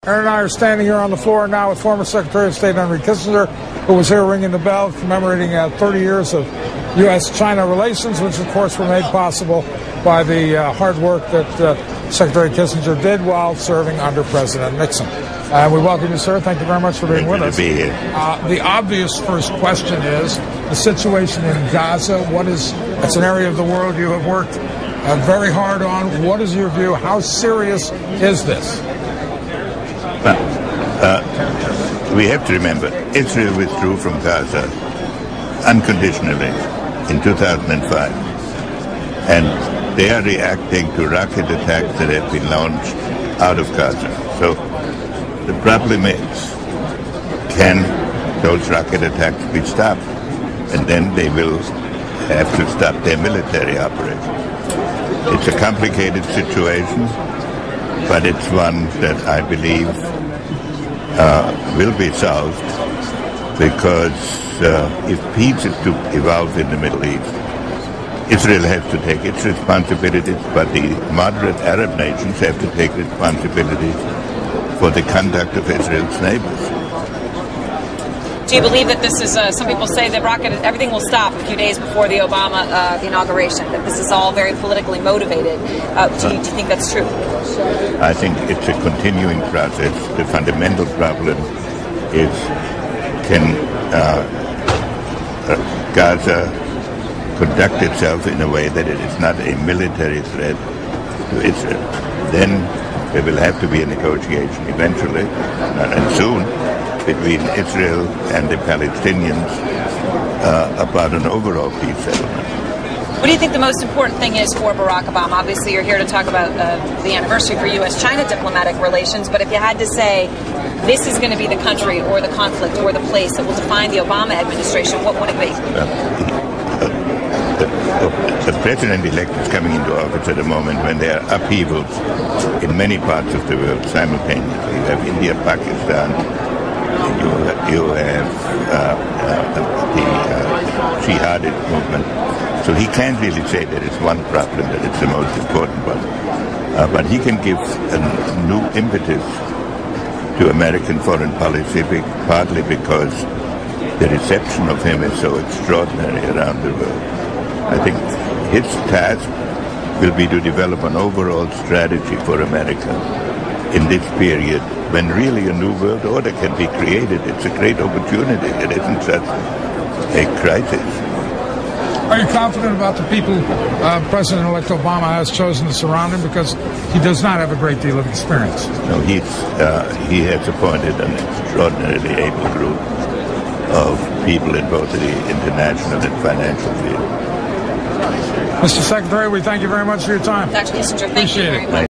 Aaron and I are standing here on the floor now with former Secretary of State Henry Kissinger, who was here ringing the bell commemorating 30 years of U.S.-China relations, which, of course, were made possible by the hard work that Secretary Kissinger did while serving under President Nixon. We welcome you, sir. Thank you very much for being with us. Good to be here. The obvious first question is the situation in Gaza. It's an area of the world you have worked very hard on. What is your view? How serious is this? We have to remember, Israel withdrew from Gaza unconditionally in 2005. And they are reacting to rocket attacks that have been launched out of Gaza. So the problem is, can those rocket attacks be stopped? And then they will have to stop their military operation. It's a complicated situation, but it's one that I believe will be solved, because if peace is to evolve in the Middle East, Israel has to take its responsibilities, but the moderate Arab nations have to take responsibility for the conduct of Israel's neighbors. Do you believe that this is, some people say that everything will stop a few days before the Obama inauguration, that this is all very politically motivated? Do you think that's true? I think it's a continuing process. The fundamental problem is, can Gaza conduct itself in a way that it is not a military threat to Israel? Then there will have to be a negotiation eventually, and soon, between Israel and the Palestinians about an overall peace settlement. What do you think the most important thing is for Barack Obama? Obviously, you're here to talk about the anniversary for U.S.-China diplomatic relations, but if you had to say this is going to be the country or the conflict or the place that will define the Obama administration, what would it be? The president-elect is coming into office at a moment when there are upheavals in many parts of the world simultaneously. You have India, Pakistan, you have the jihadist movement. So he can't really say there is one problem that is the most important one. But he can give a new impetus to American foreign policy, partly because the reception of him is so extraordinary around the world. I think his task will be to develop an overall strategy for America in this period when really a new world order can be created. It's a great opportunity. It isn't just a crisis. Are you confident about the people President-elect Obama has chosen to surround him? Because he does not have a great deal of experience. No, he has appointed an extraordinarily able group of people in both the international and financial field. Mr. Secretary, we thank you very much for your time. Dr. Kissinger, thank you very much.